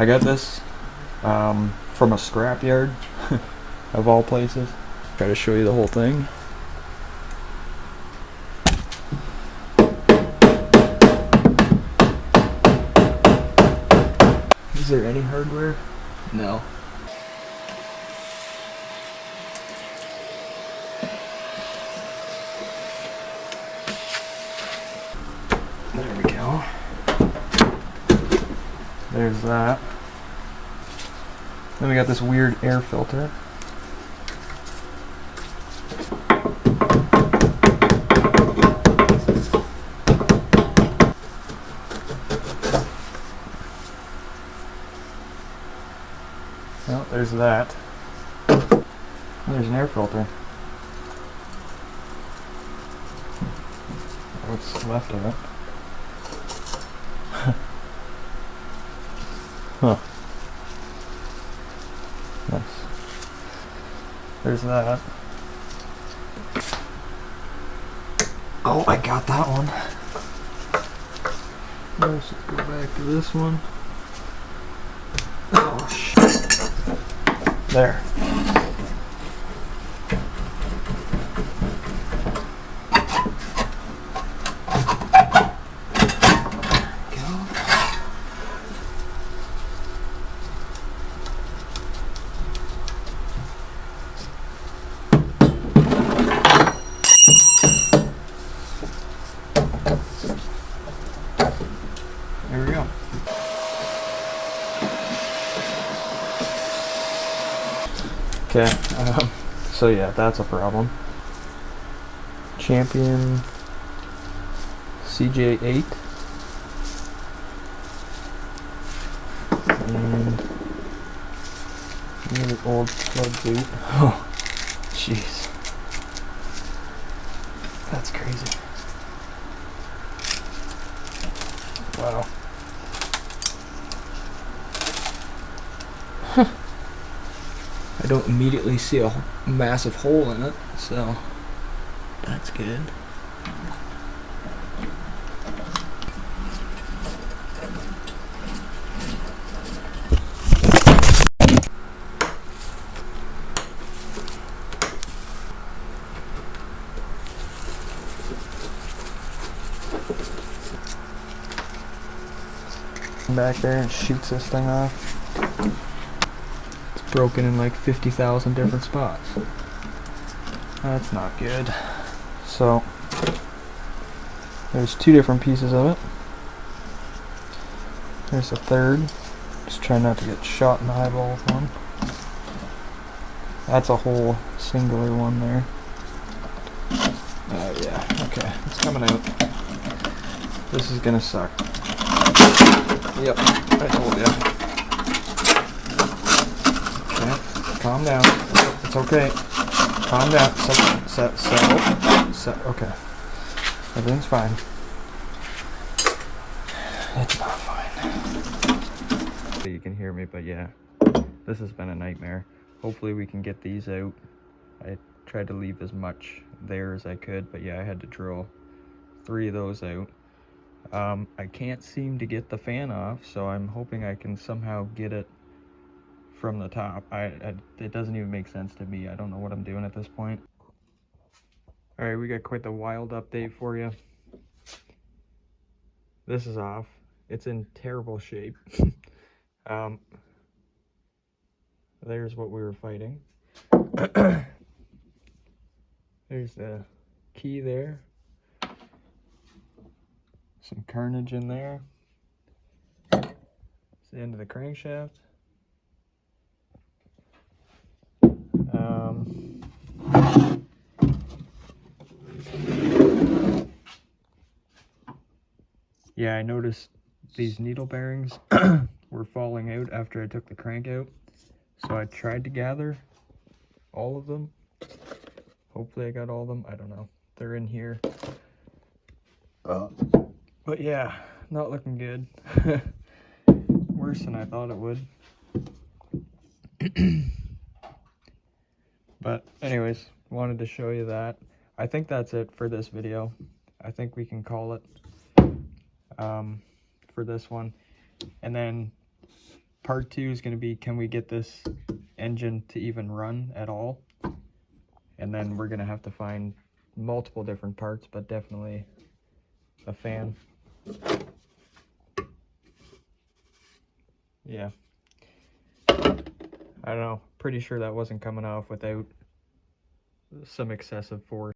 I got this from a scrapyard of all places. Try to show you the whole thing. Is there any hardware? No. There we go. There's that. Then we got this weird air filter. Well, there's that. There's an air filter. What's left of it? Huh. Nice. There's that. Oh, I got that one. Let's just go back to this one. Oh, shit. There. There we go. Okay, so yeah, that's a problem. Champion CJ8 and another old plug boot. Oh, jeez, that's crazy. Wow. I don't immediately see a massive hole in it, so that's good. Back there and shoots this thing off. It's broken in like 50,000 different spots. That's not good. So there's two different pieces of it. There's a third. Just try not to get shot in the eyeball with one. That's a whole singular one there. Yeah, okay, it's coming out. This is gonna suck. Yep, I told you. Okay, calm down. It's okay. Calm down. Settle. Okay. Everything's fine. It's not fine. You can hear me, but yeah, this has been a nightmare. Hopefully we can get these out. I tried to leave as much there as I could, but yeah, I had to drill 3 of those out. I can't seem to get the fan off, so I'm hoping I can somehow get it from the top. It doesn't even make sense to me. I don't know what I'm doing at this point. Alright, we got quite the wild update for you. This is off. It's in terrible shape. There's what we were fighting. There's the key there. Some carnage in there. It's the end of the crankshaft. Yeah, I noticed these needle bearings were falling out after I took the crank out. So I tried to gather all of them. Hopefully I got all of them. I don't know. They're in here. But yeah, not looking good. Worse than I thought it would. But anyways, wanted to show you that. I think that's it for this video. I think we can call it for this one. And then part 2 is going to be, can we get this engine to even run at all? And then we're going to have to find multiple different parts, but definitely a fan. Yeah. I don't know. Pretty sure that wasn't coming off without some excessive force.